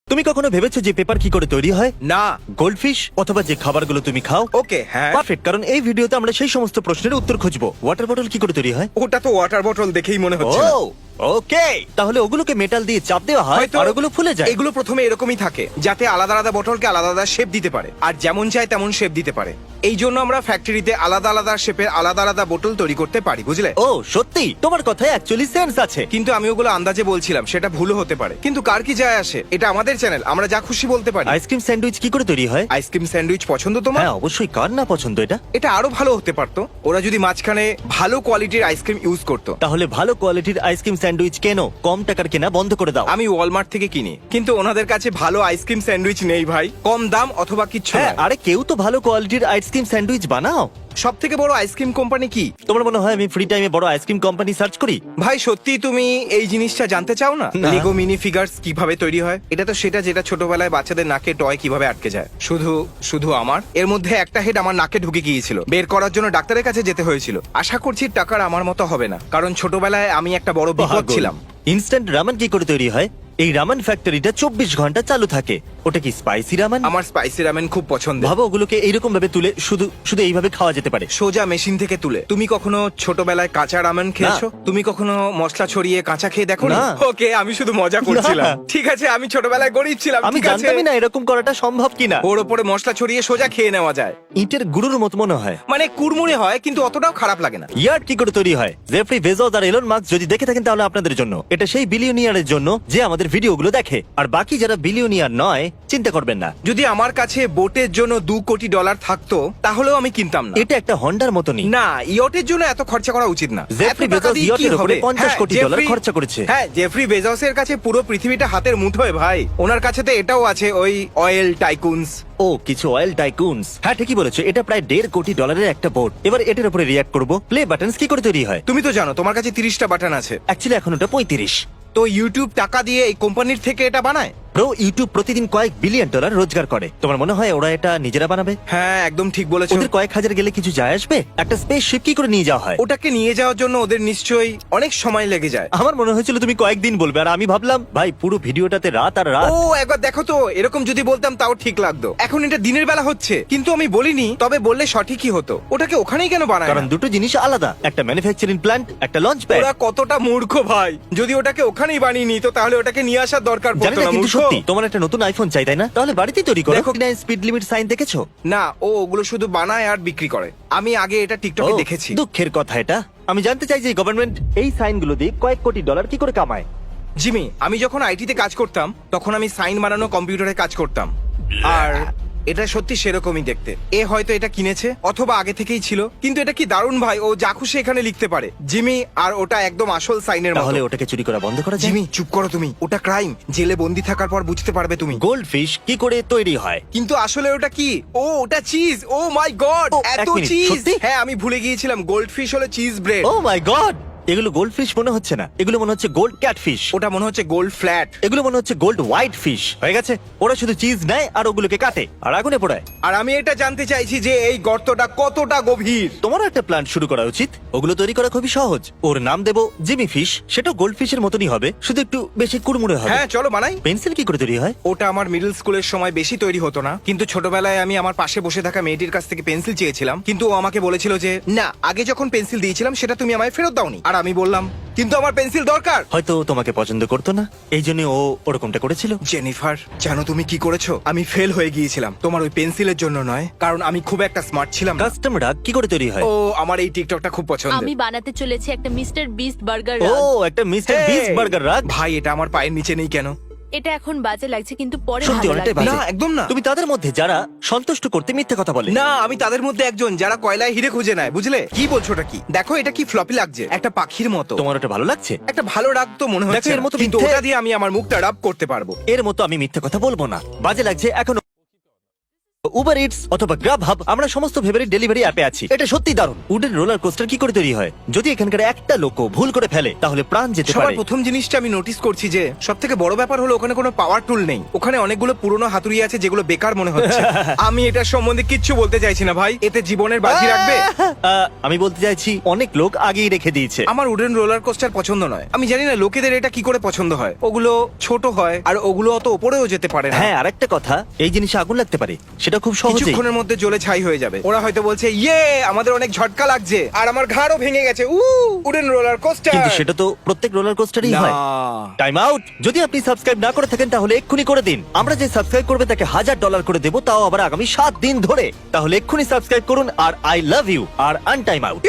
তুমি কখনো ভেবেছো যে পেপার কি করে তৈরি হয়? না। গোল্ডফিশ অথবা যে খাবারগুলো তুমি খাও? ওকে, হ্যাঁ। পারফেক্ট, কারণ এই ভিডিওতে আমরা সেই সমস্ত প্রশ্নের উত্তর খুঁজবো। ওয়াটার বটল কি করে তৈরি হয়? ওটা তো ওয়াটার বটল দেখেই মনে হচ্ছে না। ওকে, তাহলে ওগুলোকে মেটাল দিয়ে চাপ দেওয়া হয় হয়তো আর ওগুলো ফুলে যায়। এগুলো প্রথমে এরকমই থাকে যাতে আলাদা আলাদা বটলকে আলাদা আলাদা শেপ দিতে পারে আর যেমন চায় তেমন শেপ দিতে পারে। এই জন্য আমরা ফ্যাক্টরিতে আলাদা আলাদা শেপের আলাদা আলাদা বোতল তৈরি করতে পারি, বুঝলে? ও সত্যি, তোমার কথায় অ্যাকচুয়ালি সেন্স আছে। কিন্তু আমি ওগুলো আন্দাজে বলছিলাম, সেটা ভুলও হতে পারে। কিন্তু কার কি যায় আসে? এটা আমাদের চ্যানেল, আমরা যা খুশি বলতে পারি। আইসক্রিম স্যান্ডউইচ কি করে তৈরি হয়? আইসক্রিম স্যান্ডউইচ পছন্দ তোমার? হ্যাঁ অবশ্যই, কার না পছন্দ এটা। এটা আরো ভালো হতে পারতো ওরা যদি মাঝখানে ভালো কোয়ালিটির আইসক্রিম ইউজ করতো। তাহলে ভালো কোয়ালিটির আইসক্রিম স্যান্ডউইচ কেন, কম টাকার কেনা বন্ধ করে দাও। আমি ওয়ালমার্ট থেকে কিনি, কিন্তু ওনাদের কাছে ভালো আইসক্রিম স্যান্ডউইচ নেই ভাই, কম দাম অথবা কিচ্ছু হ্যাঁ, না। আরে কেউ তো ভালো কোয়ালিটির আইসক্রিম স্যান্ডউইচ বানাও। সব থেকে বড় আইসক্রিম কোম্পানি কি? তোমার মনে হয় আমি ফ্রি টাইমে বড় আইসক্রিম কোম্পানি সার্চ করি? ভাই সত্যি তুমি এই জিনিসটা জানতে চাও না? না। লেগো মিনি ফিগার্স কিভাবে তৈরি হয়? এটা তো সেটা যেটা ছোটবেলায় বাচ্চাদের নাকে টয় কিভাবে আটকে যায়। শুধু শুধু আমার এর মধ্যে একটা হেড আমার নাকে ঢুকে গিয়েছিল, বের করার জন্য ডাক্তারের কাছে যেতে হয়েছিল। আশা করছি টাকার আমার মতো হবে না, কারণ ছোটবেলায় আমি একটা বড় বিপদ ছিলাম। ইনস্ট্যান্ট রামেন কি করে তৈরি হয়? এই রামেন ফ্যাক্টরিটা 24 ঘন্টা চালু থাকে। ওটা কি স্পাইসি রামেন? আমার স্পাইসি রামেন খুব পছন্দ। ভাবো ওগুলোকে এইরকম ভাবে তুলে শুধু শুধু এইভাবে খাওয়া যেতে পারে। সোজা মেশিন থেকে তুলে। তুমি কখনো ছোটবেলায় কাঁচা রামেন খেয়েছো? তুমি কখনো মশলা ছড়িয়ে কাঁচা খেয়ে দেখো? না। ওকে, আমি শুধু মজা করছিলাম। না। ঠিক আছে, আমি ছোটবেলায় গরিব ছিলাম। আমি ঠিক আছে, জানতামই না এরকম করাটা সম্ভব কিনা। ওর ওপরে মশলা ছড়িয়ে সোজা খেয়ে নেওয়া যায়। ইটের গুরুর মত মনে হয়। মানে কুড়মুড়ে হয় কিন্তু অতটাও খারাপ লাগে না। ইয়ার্ড কি করে তৈরি হয়? জেফ্রি বেজোস আর এলন মাস্ক যদি দেখে থাকেন তাহলে আপনাদের জন্য। এটা সেই বিলিয়নিয়ারের জন্য যে আমাদের ভিডিওগুলো দেখে, আর বাকি যারা বিলিয়নিয়ার নয় চিন্তা করবেন না। যদি আমার কাছে বোটের জন্য $2 কোটি থাকতো তাহলেও আমি কিনতাম না। এটা একটা হন্ডার মতনই। না, ইয়টের জন্য এত খরচা করা উচিত না। জেফ্রি এত টাকা বেজোস দিয়ে কি ইয়টের উপরে হবে? 50 হ্যাঁ, কোটি ডলার জেফ্রি- খরচা করেছে। হ্যাঁ, জেফ্রি বেজোসের কাছে পুরো পৃথিবীটা হাতের মুঠোয় ভাই। ওনার কাছে তো এটাও আছে, ওই অয়েল টাইকুনস। ও কিছু অয়েল টাইকুনস। হ্যাঁ ঠিকই বলেছো, এটা প্রায় $1.5 কোটি একটা বোট। এবার এটার উপরে রিয়াক্ট করব। প্লে বাটনস কি করে তৈরি হয়? তুমি তো জানো তোমার কাছে 30টা বাটন আছে। অ্যাকচুয়ালি এখন ওটা 35। তো ইউটিউব টাকা দিয়ে এই কোম্পানির থেকে এটা বানায়? ব্রো, ইউটিউব প্রতিদিন কয়েক বিলিয়ন ডলার রোজগার করে। তোমার মনে হয় ওরা এটা নিজেরা বানাবে? হ্যাঁ, একদম ঠিক বলেছো। ওদের কয়েক হাজার গেলে কিছু যায় আসবে? একটা স্পেস শিপ কি করে নিয়ে যাওয়া হয়? ওটাকে নিয়ে যাওয়ার জন্য ওদের নিশ্চয়ই অনেক সময় লেগে যায়। আমার মনে হয়েছিল তুমি কয়েকদিন বলবে, আর আমি ভাবলাম ভাই পুরো ভিডিওটাতে রাত আর রাত। ও একবার দেখো তো, এরকম যদি বলতাম তাও ঠিক লাগতো। এখন এটা দিনের বেলা হচ্ছে, কিন্তু আমি বলিনি, তবে বললে সঠিকই হতো। ওটাকে ওখানেই কেন বানায় কারণ না? দুটো জিনিস আলাদা, একটা ম্যানুফ্যাকচারিং প্ল্যান্ট, একটা লঞ্চ প্যাড। ওরা কতটা মূর্খ ভাই! যদি ওটাকে ওখানেই বানিয়ে নিত তাহলে ওটাকে নিয়ে আসার দরকার জানি পড়তো না, না। কিন্তু মূর্খ। সত্যি তোমার একটা নতুন আইফোন চাই তাই না? তাহলে বাড়িতেই তৈরি করো। দেখো। স্পিড লিমিট সাইন দেখেছো? না, ও ওগুলো শুধু বানায় আর বিক্রি করে। আমি আগে এটা টিকটকে ও, দেখেছি। দুঃখের কথা এটা। আমি জানতে চাই যে গভর্নমেন্ট এই সাইনগুলো দিয়ে কয়েক কোটি ডলার কি করে কামায়। জিমি, আমি যখন আইটিতে কাজ করতাম তখন আমি সাইন বানানো কম্পিউটারে কাজ করতাম, আর এটা সত্যি সেরকমই দেখতে। এ হয়তো এটা কিনেছে অথবা আগে থেকেই ছিল, কিন্তু এটা কি দারুণ ভাই, ও যা খুশি এখানে লিখতে পারে জিমি, আর ওটা একদম আসল সাইনের মতো। তাহলে ওটাকে চুরি করা বন্ধ করা যায়। জিমি চুপ করো তুমি, ওটা ক্রাইম। জেলে বন্দি থাকার পর বুঝতে পারবে তুমি। গোল্ড ফিশ কি করে তৈরি হয়? কিন্তু আসলে ওটা কি? ও ওটা চিজ। ও মাই গড, ও, এত এক মিনিট, চিজ! সত্যি? হ্যাঁ, আমি ভুলে গিয়েছিলাম, গোল্ড ফিশ হলো চিজ ব্রেড। ও মাই গড, এগুলো গোল্ড ফিশ মনে হচ্ছে না, এগুলো মনে হচ্ছে গোল্ড ক্যাটফিশ। ওটা মনে হচ্ছে গোল্ড ফ্ল্যাট। এগুলো মনে হচ্ছে গোল্ড হোয়াইট ফিশ। হয়ে গেছে, ওরা শুধু চিজ নেয় আর ওগুলোকে কাটে আর আগুনে পোড়ায়। আর আমি এটা জানতে চাইছি যে এই গর্তটা কতটা গভীর। তোমারও একটা প্ল্যান্ট শুরু করা উচিত। ওগুলো তৈরি করা খুবই সহজ। ওর নাম দেবো জিমি ফিশ। সেটা গোল্ড ফিশের মতনই হবে, শুধু একটু বেশি কুড়মুড়ে হবে। হ্যাঁ, চলো বানাই। পেন্সিল কি করে তৈরি হয়? ওটা আমার মিডল স্কুলের সময় বেশি তৈরি হতো না, কিন্তু ছোটবেলায় আমি আমার পাশে বসে থাকা মেয়েটির কাছ থেকে পেন্সিল চেয়েছিলাম, কিন্তু ও আমাকে বলেছিল যে না, আগে যখন পেন্সিল দিয়েছিলাম সেটা তুমি আমায় ফেরত দাওনি। আর আমি বললাম কিন্তু আমার পেন্সিল দরকার। হয়তো ও তোমাকে পছন্দ করতো না, এই জন্য ও ওরকমটা করেছিল। জেনিফার, জানো তুমি কি করেছো? আমি ফেল হয়ে গিয়েছিলাম তোমার ওই পেন্সিলের জন্য নয়, কারণ আমি খুব একটা স্মার্ট ছিলাম না। কাস্টম রাগ কি করে তৈরি হয়? ও, আমার এই টিকটকটা খুব পছন্দ। আমি বানাতে চলেছি একটা মিস্টার বিস্ট বার্গার। ও একটা মিস্টার বিস্ট বার্গার রাগ। ভাই, এটা আমার পায়ের নিচে নেই কেন? এটা এখন বাজে লাগছে কিন্তু পরে সত্যি ভালো অনেকটাই লাগবে। বাজে। না, একদম না। তুমি তাদের মধ্যে যারা সন্তুষ্ট করতে মিথ্যে কথা বলে। না, আমি তাদের মধ্যে একজন যারা কয়লায় হিরে খুঁজে নেয়, বুঝলে? কি বলছো ওটা কি? দেখো এটা কি ফ্লপি লাগছে, একটা পাখির মতো। তোমার ওটা ভালো লাগছে? একটা ভালো রাগ তো মনে হচ্ছে দেখো, এর না, মতো কিন্তু মিথ্যে- ওটা দিয়ে আমি আমার মুখটা রাব করতে পারবো। এর মতো আমি মিথ্যে কথা বলবো না। বাজে লাগছে এখনো। উবার ইটস অথবা গ্রাব হাব, আমরা সমস্ত ফেভারিট ডেলিভারি অ্যাপে আছি। এটা সত্যি দারুণ। উডেন রোলার কোস্টার কি করে তৈরি হয়? যদি এখানকার একটা লোকও ভুল করে ফেলে তাহলে প্রাণ যেতে সবার পারে। প্রথম জিনিসটা আমি নোটিস করছি যে সব থেকে বড় ব্যাপার হলো ওখানে কোনো পাওয়ার টুল নেই। ওখানে অনেকগুলো পুরনো হাতুড়ি আছে যেগুলো বেকার মনে হচ্ছে। আমি এটার সম্বন্ধে কিচ্ছু বলতে চাইছি না ভাই, এতে জীবনের বাজি রাখবে। আমি বলতে চাইছি অনেক লোক আগেই রেখে দিয়েছে। আমার উডেন রোলার কোস্টার পছন্দ নয়। আমি জানি না লোকেদের এটা কি করে পছন্দ হয়। ওগুলো ছোট হয় আর ওগুলো অত উপরেও যেতে পারে না। হ্যাঁ, আরেকটা কথা, এই জিনিসে আগুন লাগতে পারে, সেটা খুব সহজেই। কিছুক্ষণের মধ্যে জ্বলে ছাই হয়ে যাবে। ওরা হয়তো বলছে ইয়ে আমাদের অনেক ঝটকা লাগছে, আর আমার ঘাড়ও ভেঙে গেছে। Wooden roller coaster. কিন্তু সেটা তো প্রত্যেক রোলার কোস্টারই হয়। Time out. যদি আপনি সাবস্ক্রাইব না করে থাকেন তাহলে এক্ষুনি করে দিন। আমরা যে সাবস্ক্রাইব করবে তাকে $1000 করে দেবো, তাও আবার আগামী 7 দিন ধরে। তাহলে এক্ষুনি সাবস্ক্রাইব করুন। আর আই লাভ ইউ আর আনটাইম আউট।